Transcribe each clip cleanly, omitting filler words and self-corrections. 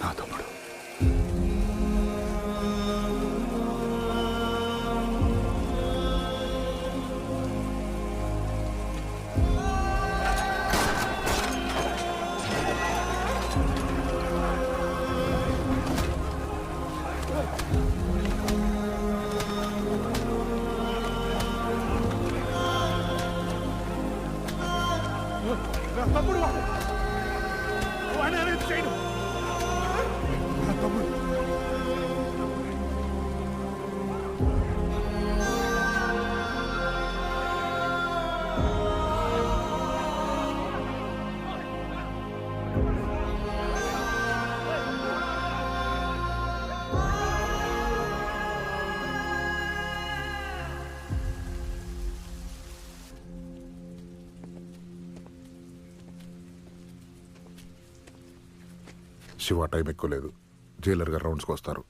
నా తమ్ముడు. తమ్ముడు వాడిని అనేది చేయడు. తమ్ముడు శివ టైం ఎక్కువ లేదు. జైలర్ గారు రౌండ్స్కి వస్తారు.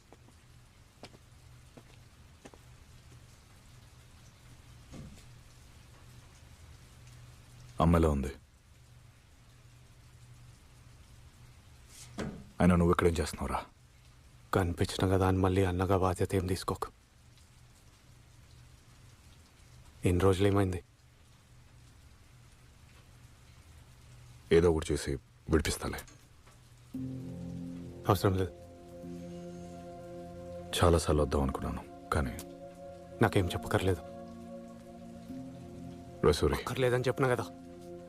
అమ్మలా ఉంది. అయినా నువ్వు ఇక్కడేం చేస్తున్నావురా? కనిపించిన కదా అని మళ్ళీ అన్నగా బాధ్యత ఏం తీసుకోకు. ఎన్ని రోజులు ఏమైంది? ఏదో ఒకటి చేసి విడిపిస్తాలే. అవసరం లేదు. చాలాసార్లు వద్దాం అనుకున్నాను, కానీ నాకేం చెప్పకర్లేదు. రసూరి, అక్కర్లేదని చెప్పినా కదా.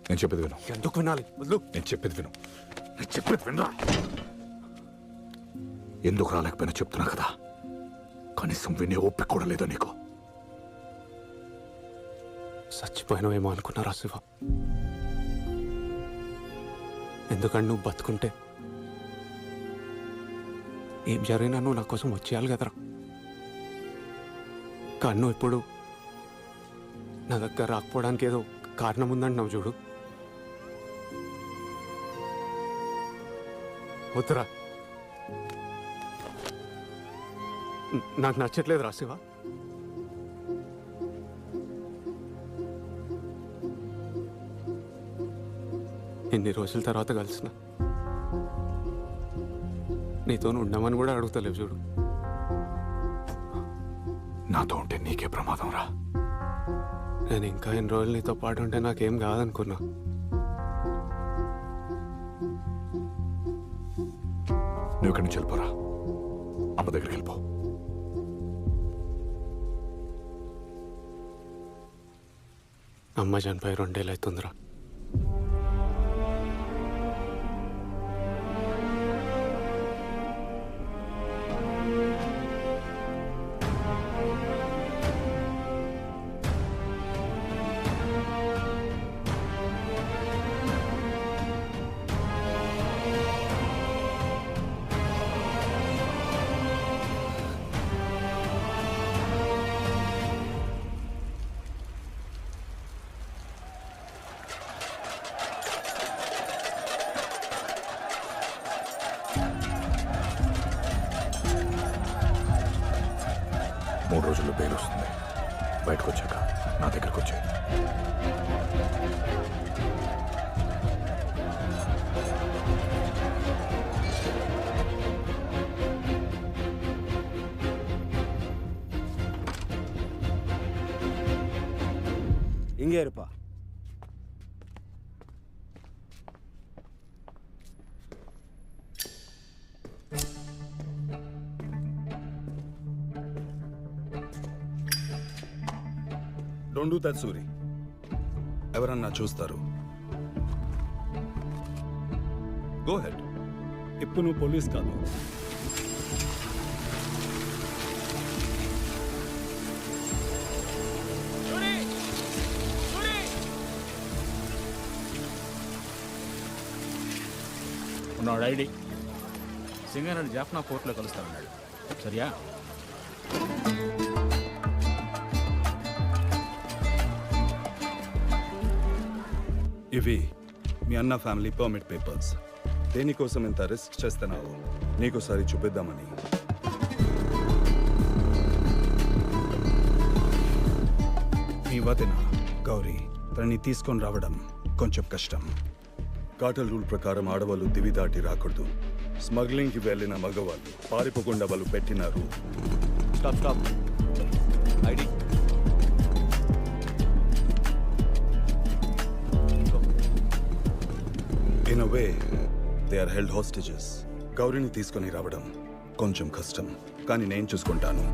నేను చెప్పేది విను. ఎందుకు వినాలి? వద్దు. నేను చెప్పేది విను. నేను చెప్పేది వినరా? ఎందుకు రాలేకపోయినా చెప్తున్నా కదా. కనీసం వినే ఓపిక కూడా లేదా నీకు? చచ్చిపోయినవేమో అనుకున్నారా శివ? ఎందుకంటే నువ్వు బతుకుంటే ఏం జరిగినా నువ్వు నా కోసం వచ్చేయాలి కదరా. కానీ నువ్వు ఇప్పుడు నా దగ్గర రాకపోవడానికి ఏదో కారణం ఉందంటున్నావు చూడు. వద్దురా, నాకు నచ్చట్లేదు రా శివ. ఇన్ని రోజుల తర్వాత కలిసిన నీతో ఉండమని కూడా అడుగుతలేవు చూడు. నాతో ఉంటే నీకే ప్రమాదం రా. నేను ఇంకా ఎన్ని రోజులు నీతో పాటు ఉంటే నాకేం కాదనుకున్నా. నువ్వు ఇక్కడి నుంచి వెళ్ళిపోరా. అమ్మ దగ్గరికి వెళ్ళిపో. అమ్మ చనిపోయి 2 ఏళ్ళు అవుతుందిరా. మూడు రోజుల్లో బెయిల్ వస్తుంది. బయటకు వచ్చాక నా దగ్గరకు వచ్చాయి. இங்கே இருப்பா. Don't do that Suri. ఎవరన్నా చూస్తారు. Go head. ఇప్పుడు నువ్వు పోలీస్ కాదు. ఉన్నాడు ఐడి. సింగర్ జాఫ్నా పోర్ట్లో కలుస్తామన్నాడు. సరియా? ఇవి మీ అన్న ఫ్యామిలీ పర్మిట్ పేపర్స్. దేనికోసం ఇంత రిస్క్ చేస్తున్నావు నీకోసారి చూపిద్దామని. మీ వదిన గౌరీ తనని తీసుకొని రావడం కొంచెం కష్టం, కాటల్ రూల్ ప్రకారం ఆడవాళ్ళు దివి దాటి రాకూడదు. స్మగ్లింగ్కి వెళ్ళిన మగవాళ్ళు పారిపోకుండా వాళ్ళు పెట్టిన rule. Stop stop. ID. In a way they are held hostages. గౌరీని తీసుకొని రావడం కొంచెం కష్టం, కానీ నేను చూసుకుంటాను.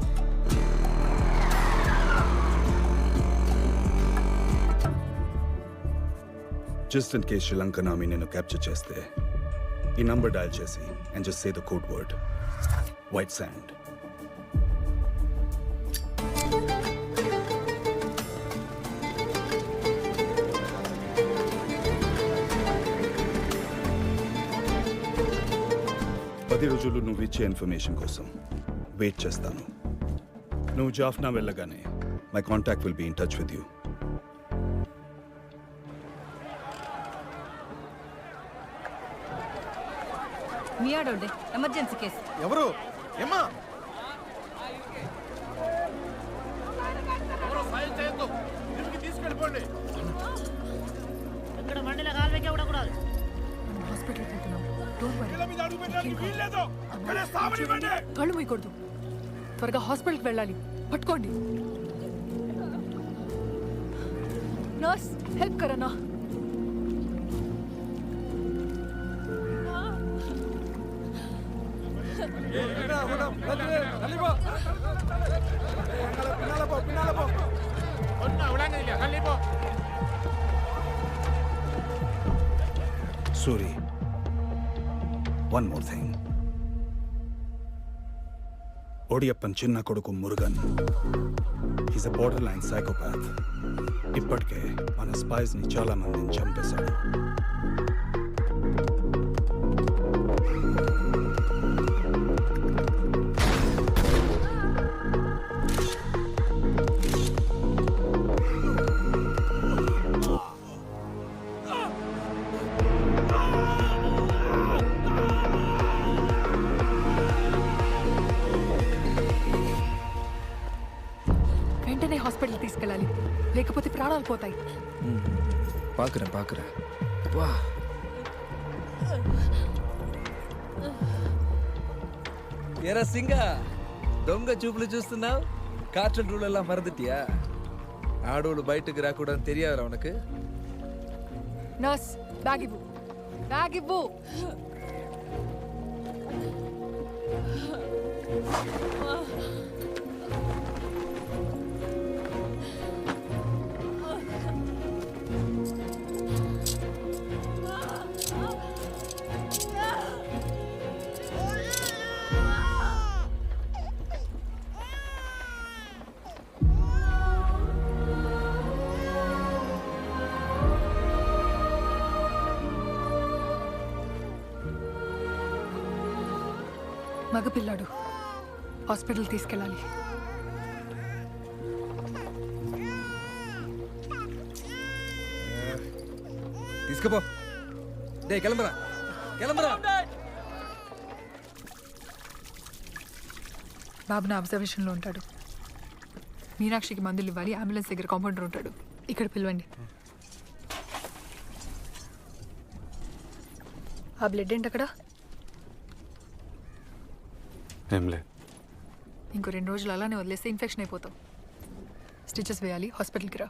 జస్ట్ ఇన్ కేస్ శ్రీలంక నామి నేను క్యాప్చర్ చేస్తే ఈ నంబర్ డయల్ చేసి and just say the code word white sand. పది రోజులు నువ్వు ఇచ్చే ఇన్ఫర్మేషన్ కోసం వెయిట్ చేస్తాను. నువ్వు జాఫ్నా వెళ్ళగానే my contact will be in touch with you. మీ ఆడోడే ఎమర్జెన్సీ కేసు. ఎవరు ఏమ్మా? హాస్పిటల్కి వెళ్తున్నాం. Don't worry. కళ్ళు మూయకూడదు. త్వరగా హాస్పిటల్కి వెళ్ళాలి. పట్టుకోండి. నర్స్ హెల్ప్ కరనా. Suri, one more thing. Odiyappan చిన్న కొడుకు Murugan, he's a borderline psychopath. ఇప్పటికే మన స్పైస్ ని చాలా మందిని చంపేశాడు. వెంటనే హాస్పిటల్ తీసుకెళ్ళాలి, లేకపోతే ప్రాణాలు పోతాయి. పాకురా వా. ఎరా సింగ, దొంగ చూపులు చూస్తున్నావు. కార్టల్ రూల్ ఎல்லாம் మరదిటియా? ఆడోళ్ళు బయటకు రాకూడదని తెలియాలా ఉనకు? నర్స్ బ్యాగ్ ఇవ్వు. బ్యాగ్ ఇవ్వు. మగపిల్లాడు, హాస్పిటల్ తీసుకెళ్ళాలి. తీసుకుపో. డే కిளம்புరా. బాబు నా అబ్జర్వేషన్లో ఉంటాడు. మీనాక్షికి మందులు ఇవ్వాలి. అంబులెన్స్ దగ్గర కాంపౌండర్ ఉంటాడు. ఇక్కడ పిలవండి. ఆ బ్లడ్ ఏంటి అక్కడ? ఏం లేదు. ఇంకో 2 రోజులు అలానే వదిలేస్తే ఇన్ఫెక్షన్ అయిపోతావు. స్టిచెస్ వేయాలి. హాస్పిటల్కి రా.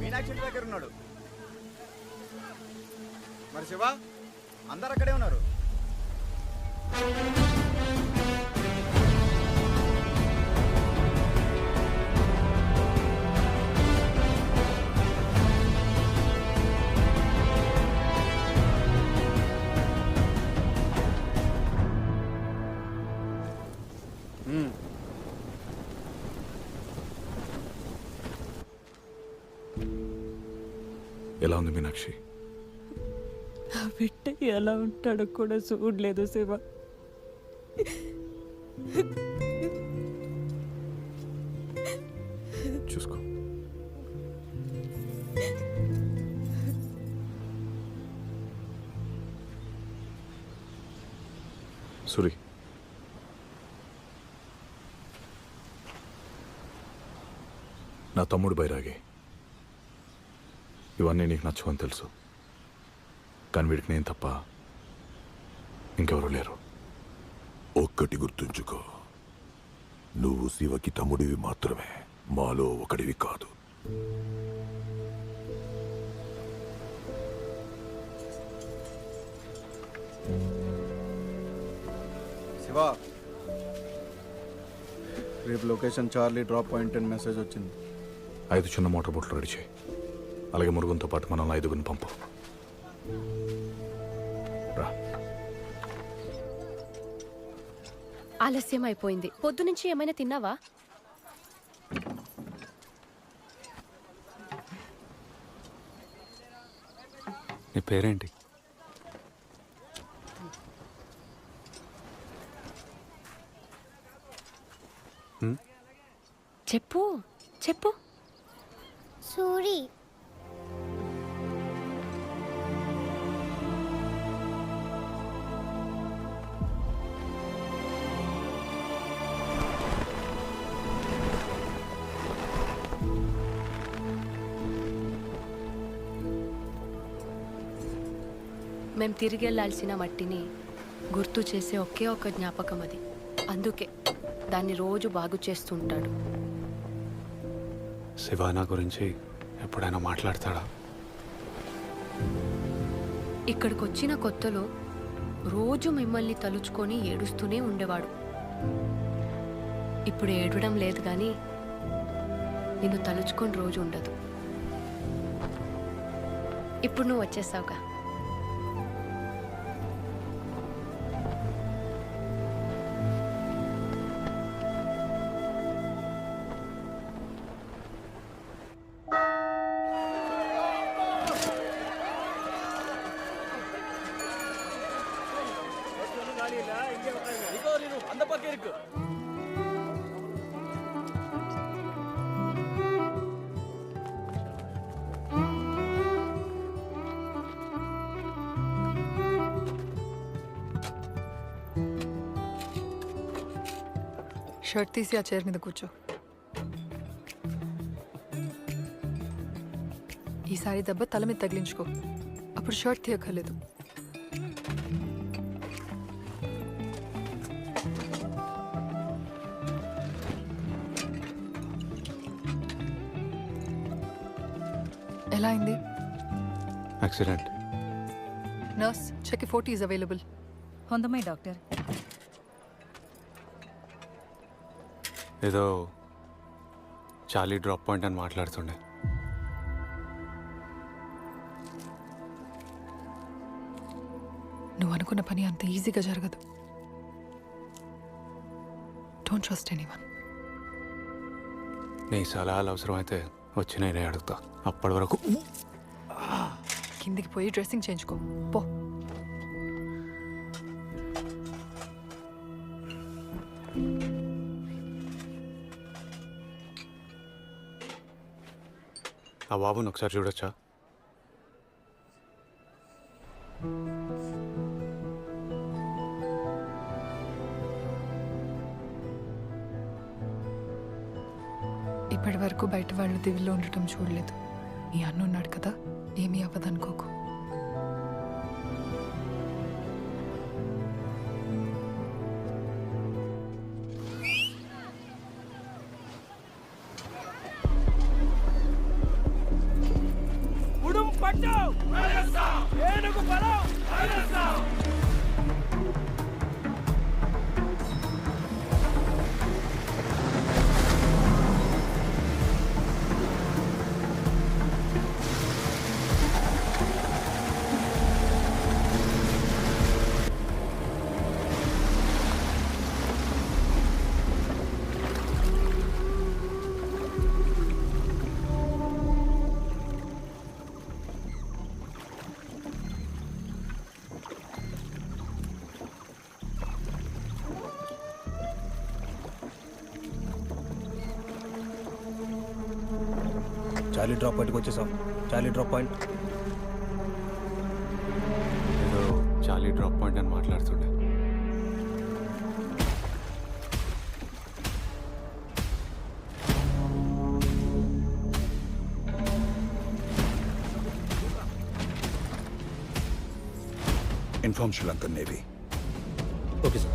మీనాక్షి దగ్గర ఉన్నాడు. మరి శివ అందరు అక్కడే ఉన్నారు. ఎలా ఉంది మీనాక్షి? నా బిడ్డ ఎలా ఉంటాడో కూడా చూడలేదు శివ. చూసుకో. సురి, నా తమ్ముడు బైరాగి. ఇవన్నీ నీకు నచ్చవని తెలుసు, కానీ వీడికి నేను తప్ప ఇంకెవరూ లేరు. ఒక్కటి గుర్తుంచుకో, నువ్వు శివకి తమ్ముడివి మాత్రమే, మాలో ఒకడివి కాదు. శివ, రేపు లొకేషన్ చార్లీ డ్రాప్ పాయింట్ అని మెసేజ్ వచ్చింది. 5 చిన్న మోటార్ బోట్లు రెడీ చేయి. అలాగే మురుగుంతో పాటు మనం 5 పంపు. రా. ఆలస్యం అయిపోయింది. పొద్దునుంచి ఏమైనా తిన్నావా? నీ పేరేంటి? చెప్పు చెప్పు. సూరి. మేం తిరిగెళ్లాల్సిన మట్టిని గుర్తు చేసే ఒకే ఒక జ్ఞాపకం అది. అందుకే దాన్ని రోజు బాగు చేస్తుంటాడు. శివ నా గురించి ఎప్పుడైనా మాట్లాడతాడా? ఇక్కడికి వచ్చిన కొత్తలో రోజు మిమ్మల్ని తలుచుకొని ఏడుస్తూనే ఉండేవాడు. ఇప్పుడు ఏడవడం లేదు కానీ నిన్ను తలుచుకొని రోజు ఉండదు. ఇప్పుడు నువ్వు వచ్చేసావుగా. షర్ట్ తీసి ఆ చైర్ మీద కూర్చో. ఈసారి దెబ్బ తల మీద తగిలించుకో, అప్పుడు షర్ట్ తీయక్కర్లేదు. ఎలా అయింది? Accident. Nurse, check 40 is available. హొందమై డాక్టర్. ఏదో చార్లీ డ్రాప్ పాయింట్ అని మాట్లాడుతుండే. నువ్వు అనుకున్న పని అంత ఈజీగా జరగదు. Don't trust anyone. నీ సలహాలు అవసరమైతే వచ్చి నేనే అడుగుతా. అప్పటి వరకు కిందికి పోయి డ్రెస్సింగ్ చేయించుకో పో. ఆ బాబుని ఒకసారి చూడొచ్చా? ఇప్పటి వరకు బయట వాళ్ళు దివిలో ఉండటం చూడలేదు. నీ అన్న ఉన్నాడు కదా, ఏమీ అవ్వదనుకోకు. చార్లీ డ్రాప్ పాయింట్కి వచ్చేసాం. Charlie drop point. ఏదో చార్లీ డ్రాప్ పాయింట్ అని మాట్లాడుతుండే. Inform Sri Lankan navy. Okay sir.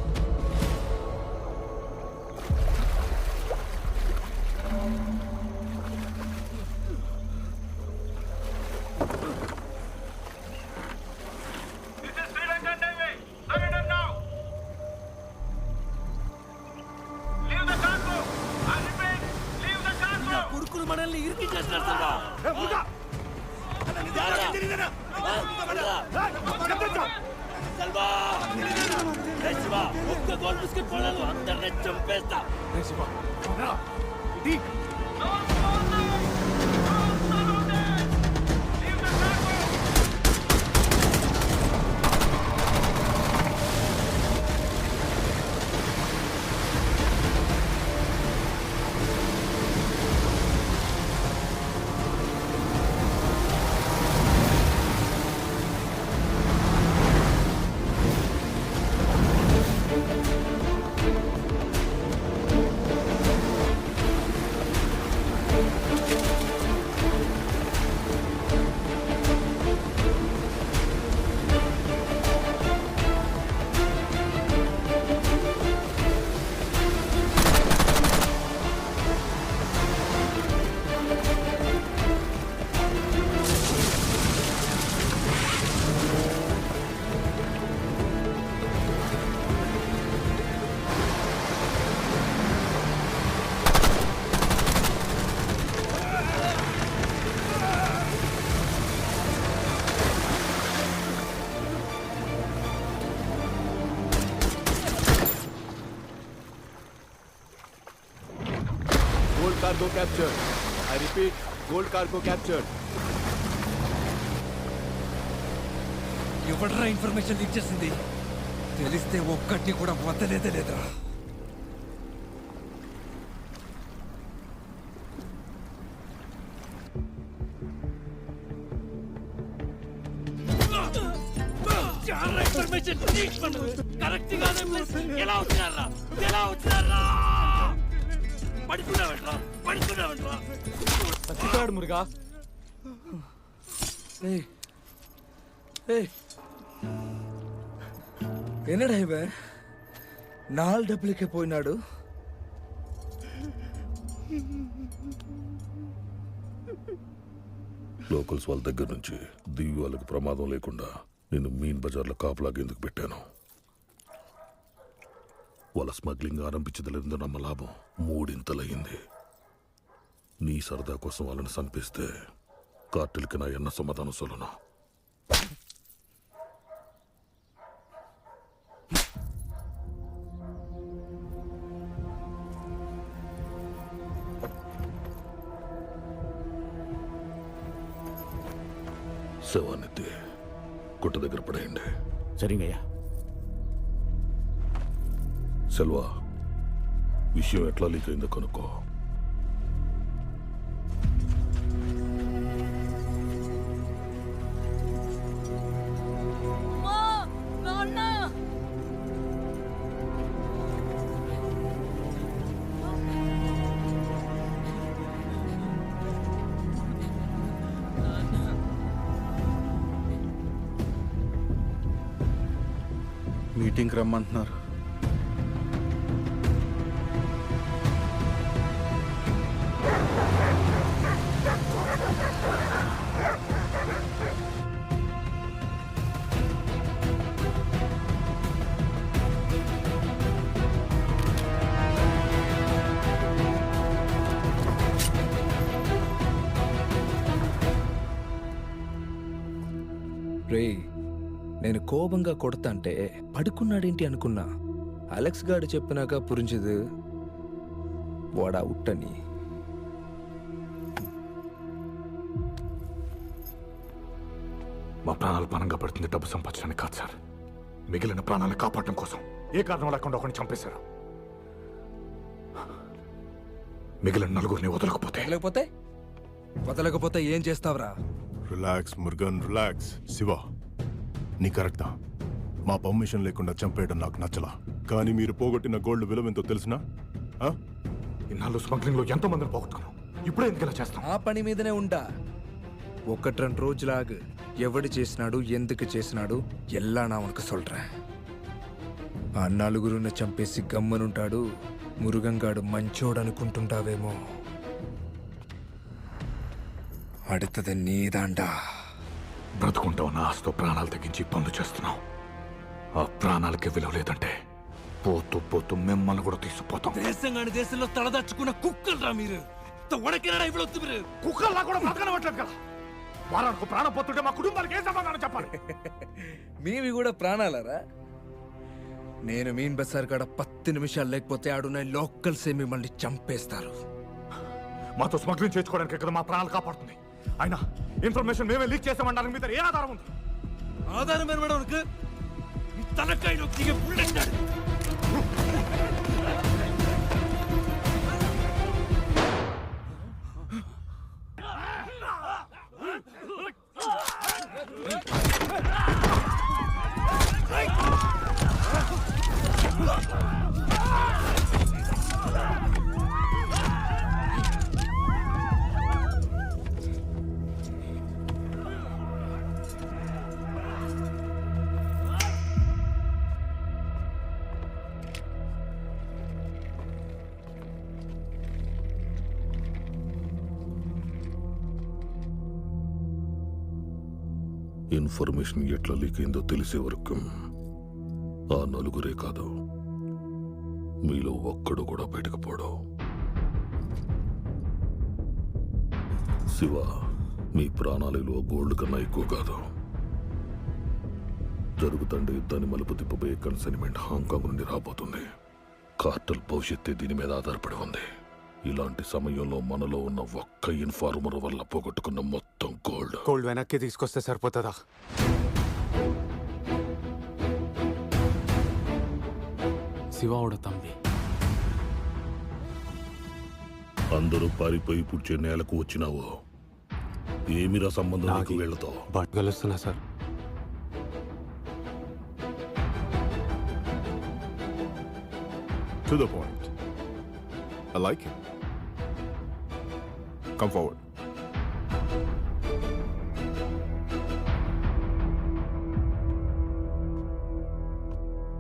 కొడుకులు మనల్ని ఇరికి చేస్తారు. ఒక్క గోల్ బిస్కెట్ పడాలి, అందరినీ చంపేస్తా. Gold cargo captured. I repeat, gold cargo captured. ఎవడరా ఇన్ఫర్మేషన్ లీక్ చేసింది? తెలిస్తే ఒక్కటి కూడా వద్దలేదే లేదా? చాలా ఇన్ఫర్మేషన్ లీక్ பண்ணுது. కరెక్ట్ గానే ప్లేస్ ఎలా వచ్చారా? ఎలా వచ్చారా? పడుకున్నావట్రా? పడుకున్నావట్రా? సచ్చితాడు మురుగా. ஏய் ஏய் என்னடா இவன் 4 డబ్బులకే పోయినాడు? లోకల్స్ వాళ్ళ దగ్గర నుంచి దివ్య వాళ్ళకి ప్రమాదం లేకుండా నేను మీన్ బజార్లో కాపలాగా ఎందుకు పెట్టాను? వాళ్ళ స్మగ్లింగ్ ఆరంభించదలేదు నమ్మ లాభం 3 ఇంతలయ్యింది. నీ సరదా కోసం వాళ్ళని చంపిస్తే కార్టెల్కి నా ఎన్న సమాధానం సొలను. శవాన్నెత్తి గుట్ట దగ్గర పడేయండి. సరిగయ్యా. సెల్వా, విషయం ఎట్లా లీక్ అయిందో కనుక్కో. మీటింగ్కి రమ్మంటున్నారు. రే, నేను కోపంగా కొడతాంటే పడుకున్నాడేంటి అనుకున్నా. అలెక్స్ గాడు చెప్పినాక పురించదు వాడా ఉట్టని. మా ప్రాణాలు పనంగా పడుతుంది డబ్బు సంపాదించడానికి కాదు సార్. మిగిలిన ప్రాణాలను కాపాడటం కోసం ఏ కారణం లేకుండా ఒకరిని చంపేశారు. మిగిలిన 4 వదలకపోతే లేకపోతే వదలకపోతే ఏం చేస్తావురా? Relax Murugan, relax. శివ, నీ కరెక్టా? మా పర్మిషన్ లేకుండా చంపేయడం నాకు నచ్చలా. కానీ మీరు పోగొట్టిన గోల్డ్ విలువ ఎంతో తెలిసినా? ఇన్నాళ్ళు స్మగ్లింగ్ లో ఎంతో మందిని పోగొట్టుకున్నాం. ఇప్పుడే ఎందుకు చేస్తాం? ఆ పని మీదనే ఉండా. 1-2 రోజులాగు. ఎవడు చేసినాడు, ఎందుకు చేసినాడు ఎల్లా నా ఉనకు సొల్றேன். ఆ 4 చంపేసి గమ్మనుంటాడు. మురుగంగాడు మంచోడనుకుంటుంటావేమో. అడుతది నీదాండా. బ్రతుకుంటా ఉన్న ఆస్తో ప్రాణాలు తగ్గించి పనులు చేస్తున్నాం. ఆ ప్రాణాలకి విలువ లేదంటే పోతూ పోతూ మిమ్మల్ని కూడా తీసుకుపోతాం. దేశంగాని దేశంలో తలదాచుకున్న కుక్కలరా మీరు. వడకినాడా ఇవ్వలొద్దు మీరు. కుక్కల్లా కూడా బ్రతకనవట్లేదు కదా. వారానికి ప్రాణం పోతుంటే మా కుటుంబానికి ఏం సమాధానం చెప్పాలి? మీవి కూడా ప్రాణాలరా? నేను మీన్ బజార్ కాడ 10 నిమిషాలు లేకపోతే ఆడున్న లోకల్సే మిమ్మల్ని చంపేస్తారు. మాతో స్మగ్లింగ్ చేసుకోవడానికి కదా మా ప్రాణాలు కాపాడుతుంది. అయినా ఇన్ఫర్మేషన్ మేమే లీక్ చేసామనడానికి మీ దగ్గర ఏ ఆధారం ఉంది? ఆధారం ఏమనడానికి ఈ తలకాయలో దిగే బుల్లెట్. ఇన్ఫర్మేషన్ ఎట్లా లీక్ అయిందో తెలిసే వరకు ఆ 4 కాదు, మీలో ఒక్కడు కూడా బయటకు పోడు. శివ, మీ ప్రాణాలలో గోల్డ్ కన్నా ఎక్కువ కాదు. జరుగుతుండే యుద్ధాన్ని మలుపు తిప్పబోయే కన్సైన్మెంట్ హాంకాంగ్ నుండి రాబోతుంది. కార్టల్ భవిష్యత్తు దీని మీద ఆధారపడి ఉంది. ఇలాంటి సమయంలో మనలో ఉన్న ఒక్క ఇన్ఫార్మర్ వల్ల పోగొట్టుకున్న మొత్తం గోల్డ్ వెనక్కి తీసుకొస్తే సరిపోతుందా? శివావుడు తంబి. అందరూ పారిపోయి పుడిచే నేలకు వచ్చినావో ఏమిరా సంబంధం నాకు వీళ్ళతో? కలుస్తున్నా sir. To the point. I like it. Come forward.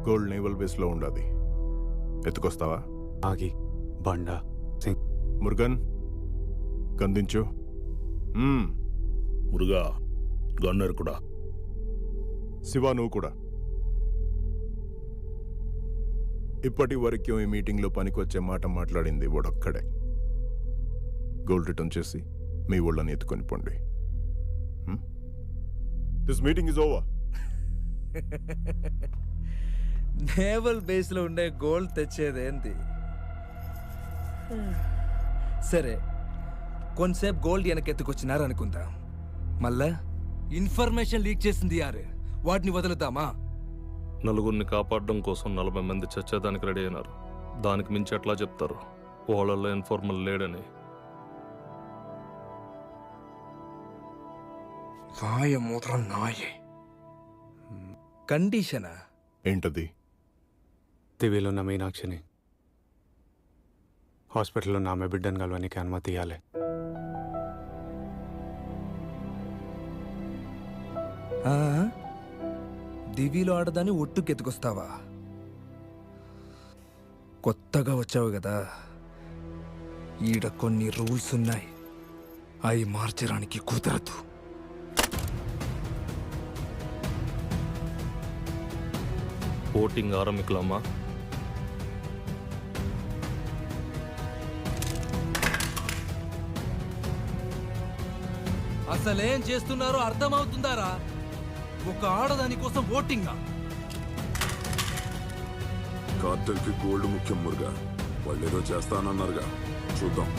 Gold naval base లో ఉండాది. ఎత్తుకొస్తావా? ఆగి బండా సింగ్. మురుగన్, కందించు. మురుగా, గన్నర్ కూడా. శివ, నువ్వు కూడా. ఇప్పటి వరకు ఈ మీటింగ్లో పనికొచ్చే మాట మాట్లాడింది వాడొక్కడే. గోల్డ్ రిటర్న్ చేసి మీ ఊళ్ళని ఎత్తుకొని పోండి. This meeting is over. Naval base లో ఉండే గోల్డ్ తెచ్చేదేంది? సరే, కొంతసేపు గోల్డ్ వెనకెత్తుకొచ్చినారు అనుకుందాం. మళ్ళా ఇన్ఫర్మేషన్ లీక్ చేసింది యారు? వాటిని వదులుతామా? 4 కాపాడడం కోసం 40 మంది చచ్చేదానికి రెడీ అయినారు. దానికి మించి ఎట్లా చెప్తారు వాళ్ళల్లో ఇన్ఫార్మర్ లేడని? వాయ మూత్రం నాయే. కండిషనా ఏంటది? టీవీలో ఉన్న మీనాక్షిని హాస్పిటల్లో ఉన్న ఆమె బిడ్డను కలవడానికి అనుమతి ఇవ్వాలి. దివిలో ఆడదాన్ని ఒట్టుకెత్తుకొస్తావా? కొత్తగా వచ్చావు కదా, ఈడ కొన్ని రూల్స్ ఉన్నాయి, అవి మార్చడానికి కుదరదు. ఓటింగ్ ఆరంభికలామా? అసలేం చేస్తున్నారో అర్థమవుతుందారా? ఒక ఆడదాని కోసం ఓటింగా? కార్టెల్కి గోల్డ్ ముఖ్యం మురుగా. వాళ్ళేదో చేస్తానన్నారుగా, చూద్దాం.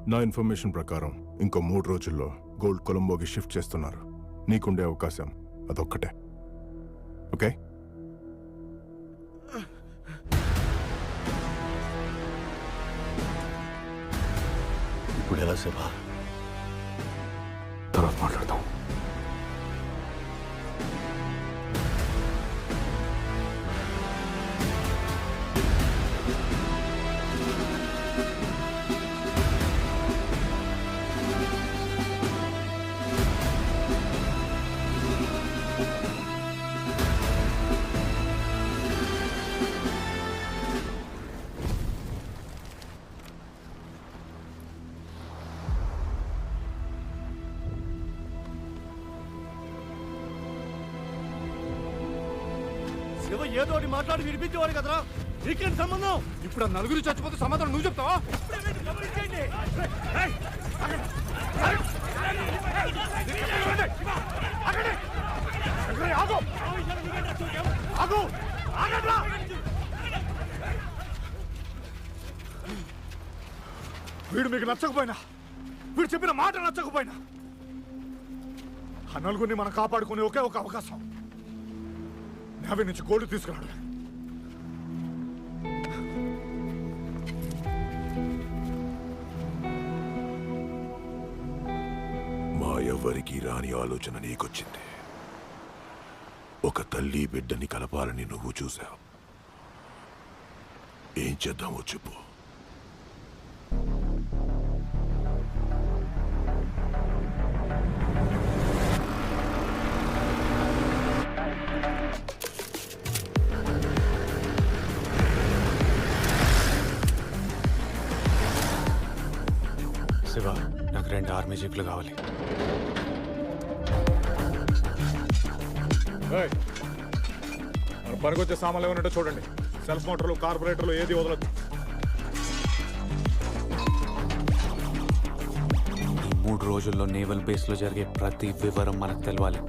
నా ఇన్ఫర్మేషన్ ప్రకారం ఇంకో 3 రోజుల్లో గోల్డ్ కొలంబోకి షిఫ్ట్ చేస్తున్నారు. నీకుండే అవకాశం అదొక్కటే. ఓకే? ఇప్పుడు ఎలా శివ? తర్వాత మాట్లాడతాం. శివ ఏదో ఒకటి మాట్లాడి వినిపించేవాడు కదరా, నీకేం సంబంధం? ఇప్పుడు ఆ నలుగురు చచ్చిపోతే సమాధానం నువ్వు చెప్తావా? వీడు మీకు నచ్చకపోయినా, వీడు చెప్పిన మాట నచ్చకపోయినా, ఆ నలుగురిని మనం కాపాడుకునే ఒకే ఒక అవకాశం నేవీ నుంచి గోల్డ్ తీసుకురాడు. మా ఎవ్వరికి రాని ఆలోచన నీకొచ్చింది. ఒక తల్లి బిడ్డని కలపాలని నువ్వు చూసావు. ఏం చేద్దామో చెప్పు. శివ, నాకు 2 ఆర్మీ జీప్లు కావాలి. పనికొచ్చే సామాన్లు ఏమన్నట్టు చూడండి. సెల్ఫ్ మోటార్లు, కార్బొరేటర్లు ఏది వదలదు. ఈ 3 రోజుల్లో నేవల్ బేస్లో జరిగే ప్రతి వివరం మనకు తెలవాలి.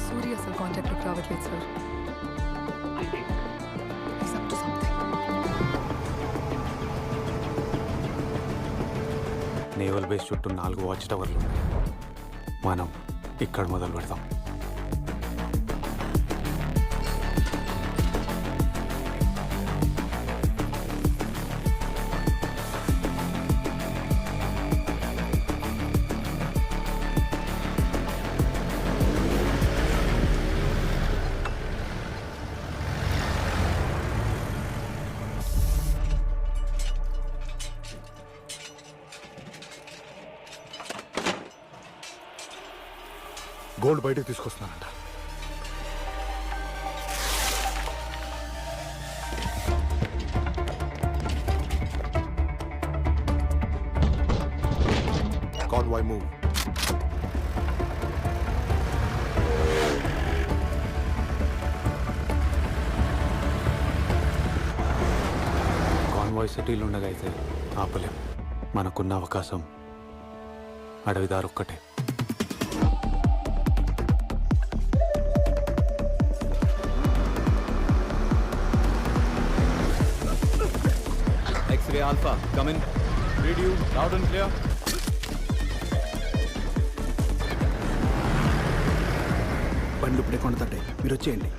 సూర్య అసలు కాంటాక్ట్లోకి రావట్లేదు sir. He's up to something. Naval base చుట్టూ 4 వాచ్ టవర్లు ఉన్నాయి. మనం ఇక్కడ మొదలు పెడతాం. గోల్డ్ బయటకు తీసుకొస్తున్నానంట. Convoy move. కాన్వాయ్ సిటీలు ఉండగా అయితే ఆపలేం. మనకున్న అవకాశం అడవిదారు ఒక్కటే. X-ray Alpha, come in. Read you loud and clear. బండ్లు ఇప్పుడే కొండతాయి, మీరు వచ్చేయండి.